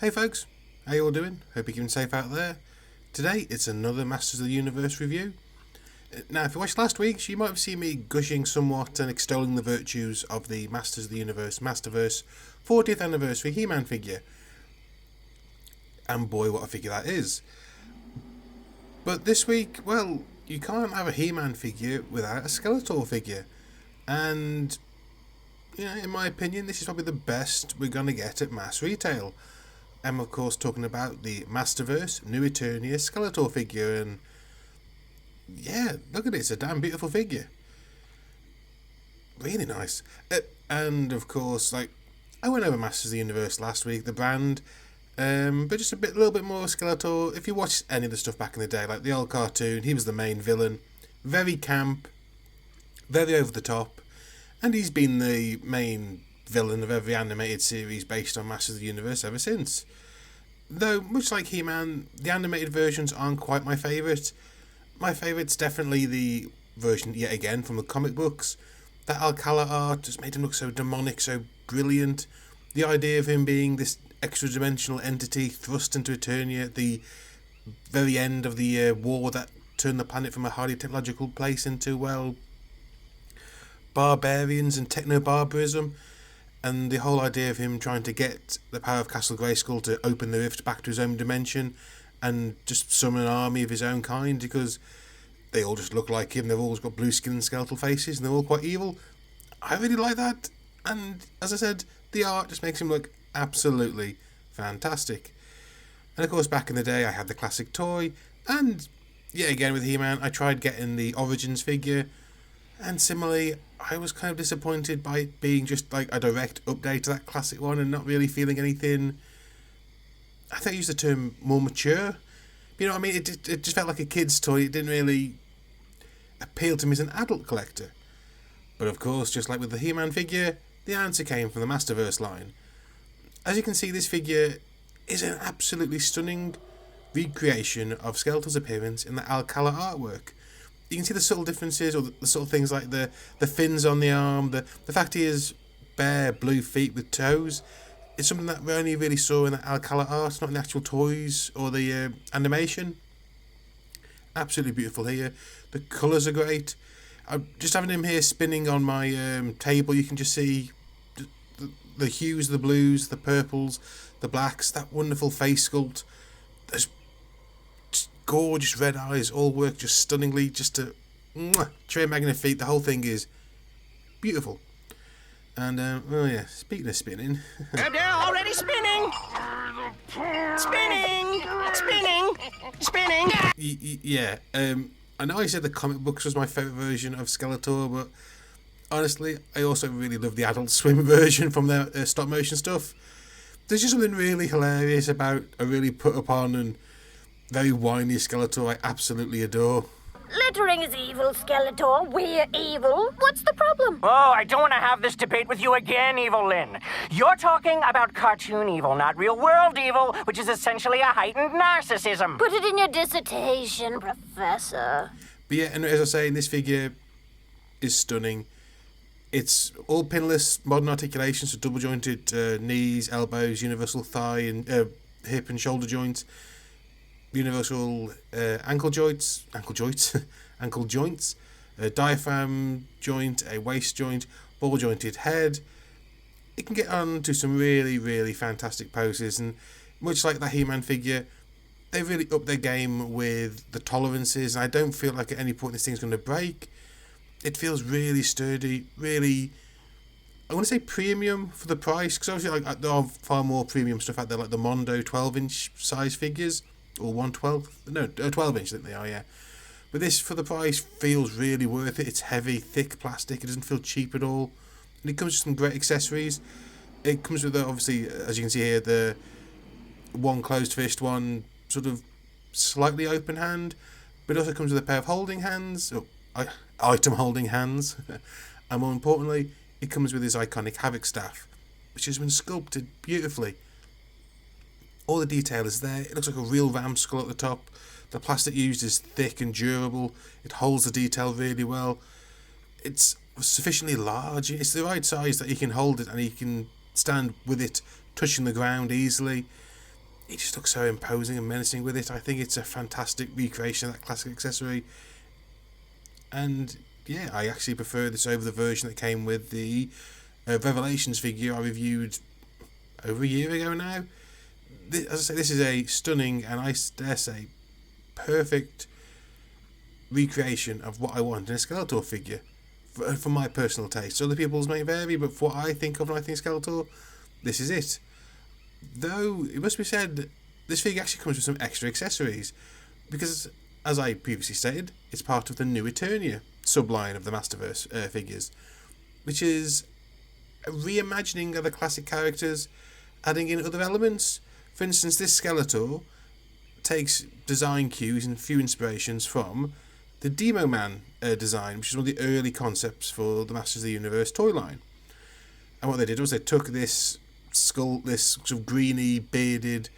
Hey folks, how you all doing? Hope you're keeping safe out there. Today it's another Masters of the Universe review. Now if you watched last week's, you might have seen me gushing somewhat and extolling the virtues of the Masters of the Universe Masterverse 40th anniversary He-Man figure. And boy, what a figure that is. But this week, well, you can't have a He-Man figure without a Skeletor figure. And, you know, in my opinion, this is probably the best we're going to get at mass retail. I'm of course talking about the Masterverse New Eternia Skeletor figure, and yeah, look at it, it's a damn beautiful figure. Really nice. And of course, like, I went over Masters of the Universe last week, the brand, but just a little bit more Skeletor. If you watched any of the stuff back in the day, like the old cartoon, he was the main villain. Very camp, very over the top, and he's been the main villain of every animated series based on Masters of the Universe ever since. Though, much like He-Man, the animated versions aren't quite my favourite. My favourite's definitely the version, yet again, from the comic books. That Alcala art just made him look so demonic, so brilliant. The idea of him being this extra-dimensional entity thrust into Eternia at the very end of the war that turned the planet from a highly technological place into, well, barbarians and techno-barbarism. And the whole idea of him trying to get the power of Castle Grayskull to open the rift back to his own dimension and just summon an army of his own kind, because they all just look like him. They've always got blue skin and skeletal faces, and they're all quite evil. I really like that. And as I said, the art just makes him look absolutely fantastic. And of course, back in the day, I had the classic toy. And yet again with He-Man, I tried getting the Origins figure. And similarly, I was kind of disappointed by it being just like a direct update to that classic one and not really feeling anything. I think I used the term more mature. You know what I mean? It just felt like a kid's toy. It didn't really appeal to me as an adult collector. But of course, just like with the He-Man figure, the answer came from the Masterverse line. As you can see, this figure is an absolutely stunning recreation of Skeletor's appearance in the Alcala artwork. You can see the subtle differences, or the sort of things like the fins on the arm, the fact he has bare blue feet with toes. It's something that we only really saw in the Alcala art, not in the actual toys or the animation. Absolutely beautiful here. The colours are great. Just having him here spinning on my table, you can just see the hues, the blues, the purples, the blacks, that wonderful face sculpt. There's gorgeous red eyes, all work just stunningly, just to train magnifique. The whole thing is beautiful. And oh yeah, speaking of spinning, They're already spinning. Spinning. yeah. I know I said the comic books was my favourite version of Skeletor, but honestly, I also really love the Adult Swim version from their stop motion stuff. There's just something really hilarious about a really put upon and very whiny Skeletor I absolutely adore. Littering is evil, Skeletor. We're evil. What's the problem? Oh, I don't want to have this debate with you again, Evil Lynn. You're talking about cartoon evil, not real-world evil, which is essentially a heightened narcissism. Put it in your dissertation, Professor. But yeah, and as I say, this figure is stunning. It's all pinless, modern articulation, so double-jointed knees, elbows, universal thigh and hip and shoulder joints. Universal ankle joints, a diaphragm joint, a waist joint, ball jointed head. It can get on to some really, really fantastic poses, and much like that He-Man figure, they really up their game with the tolerances, and I don't feel like at any point this thing's going to break. It feels really sturdy, really, I want to say premium for the price, because obviously like there are far more premium stuff out there, like the Mondo 12-inch size figures. Or 12-inch, I think they are, yeah. But this, for the price, feels really worth it. It's heavy, thick plastic. It doesn't feel cheap at all. And it comes with some great accessories. It comes with, obviously, as you can see here, the one closed fist, one sort of slightly open hand. But it also comes with a pair of holding hands, or item holding hands. And more importantly, it comes with his iconic Havoc staff, which has been sculpted beautifully. All the detail is there. It looks like a real ram skull at the top. The plastic used is thick and durable. It holds the detail really well. It's sufficiently large. It's the right size that he can hold it and he can stand with it touching the ground easily. he just looks so imposing and menacing with it. I think it's a fantastic recreation of that classic accessory. And yeah, I actually prefer this over the version that came with the Revelations figure I reviewed over a year ago now. As I say, this is a stunning and I dare say perfect recreation of what I want in a Skeletor figure for my personal taste. Other people's may vary, but for what I think of when I think Skeletor, this is it. Though it must be said, this figure actually comes with some extra accessories because, as I previously stated, it's part of the new Eternia subline of the Masterverse figures, which is a reimagining of the classic characters, adding in other elements. For instance, this Skeletor takes design cues and few inspirations from the Demo Man design, which is one of the early concepts for the Masters of the Universe toy line. And what they did was they took this skull, this sort of greeny, bearded,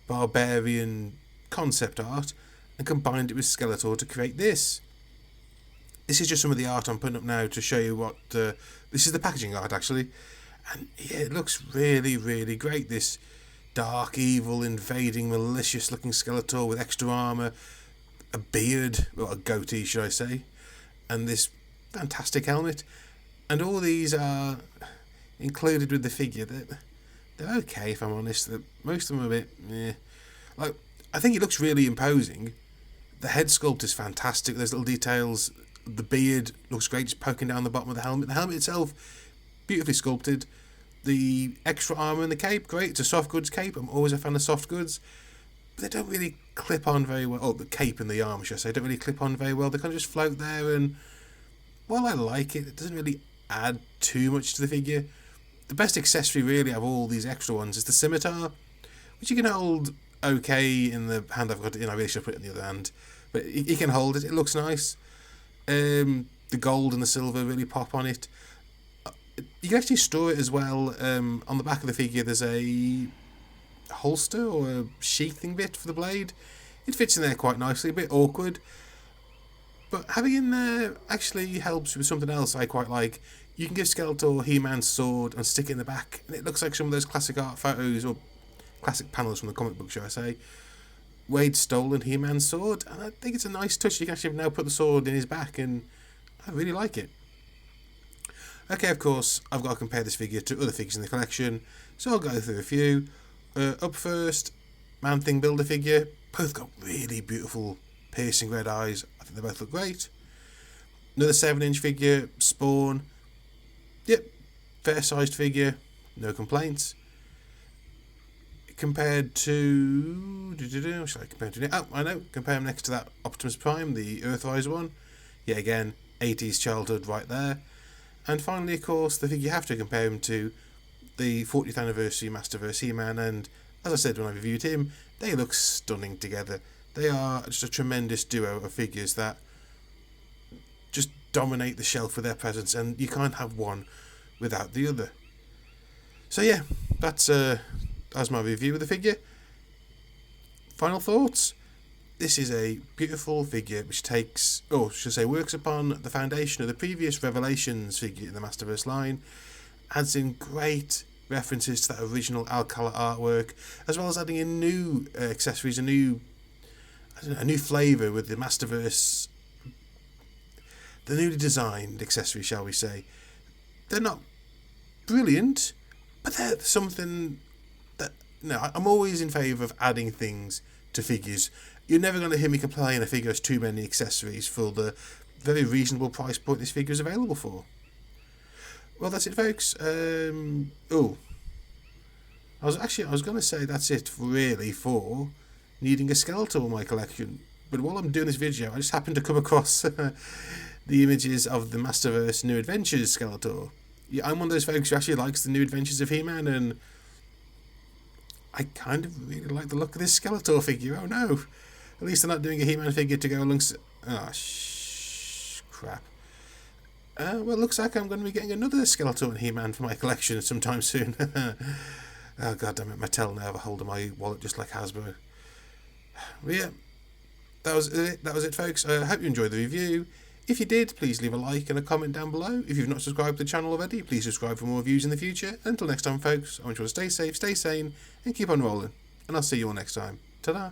barbarian concept art, and combined it with Skeletor to create this. This is just some of the art I'm putting up now to show you what... this is the packaging art, actually. And yeah, it looks really, really great. This dark, evil, invading, malicious-looking Skeletor with extra armour, a beard, well, a goatee, should I say, and this fantastic helmet. And all these are included with the figure. They're okay, if I'm honest. Most of them are a bit, Like, I think it looks really imposing. The head sculpt is fantastic. There's little details. The beard looks great, just poking down the bottom of the helmet. The helmet itself, beautifully sculpted. The extra armour and the cape, great. It's a soft goods cape. I'm always a fan of soft goods. But they don't really clip on very well. Oh, the cape and the armour, should I say, don't really clip on very well. They kind of just float there, and while I like it, it doesn't really add too much to the figure. The best accessory, really, of all these extra ones is the scimitar, which you can hold okay in the hand I've got it in. I really should put it in the other hand. But you can hold it. It looks nice. The gold and the silver really pop on it. You can actually store it as well. On the back of the figure, there's a holster or a sheathing bit for the blade. It fits in there quite nicely. A bit awkward. But having in there actually helps with something else I quite like. You can give Skeletor He-Man's sword and stick it in the back, and it looks like some of those classic art photos, or classic panels from the comic book, should I say. Wade's stolen He-Man's sword, and I think it's a nice touch. You can actually now put the sword in his back, and I really like it. Okay, of course, I've got to compare this figure to other figures in the collection, so I'll go through a few. Up first, Man-Thing Builder figure. Both got really beautiful piercing red eyes. I think they both look great. Another 7-inch figure, Spawn. Yep, fair-sized figure, no complaints. Compared to... What should I compare to? Oh, I know. Compare him next to that Optimus Prime, the Earthrise one. Yeah, again, 80s childhood right there. And finally, of course, the figure you have to compare him to, the 40th anniversary Masterverse He-Man. And as I said when I reviewed him, they look stunning together. They are just a tremendous duo of figures that just dominate the shelf with their presence, and you can't have one without the other. So yeah, that's my review of the figure. Final thoughts? This is a beautiful figure which takes, or should I say, works upon the foundation of the previous Revelations figure in the Masterverse line, adds in great references to that original Alcala artwork, as well as adding in new accessories, a new flavour with the Masterverse, the newly designed accessories, shall we say. They're not brilliant, but they're something that, I'm always in favour of adding things to figures. You're never going to hear me complain a figure has too many accessories for the very reasonable price point this figure is available for. Well, that's it, folks. I was going to say that's it really for needing a Skeletor in my collection. But while I'm doing this video, I just happened to come across the images of the Masterverse New Adventures Skeletor. Yeah, I'm one of those folks who actually likes the New Adventures of He-Man, and I kind of really like the look of this Skeletor figure. Oh no! At least they're not doing a He-Man figure to go alongside... crap. Well, it looks like I'm going to be getting another Skeletor and He-Man for my collection sometime soon. Oh, god damn it, Mattel now have a hold of my wallet just like Hasbro. But yeah, that was it, folks. I hope you enjoyed the review. If you did, please leave a like and a comment down below. If you've not subscribed to the channel already, please subscribe for more reviews in the future. Until next time, folks, I want you all to stay safe, stay sane, and keep on rolling. and I'll see you all next time. Ta-da!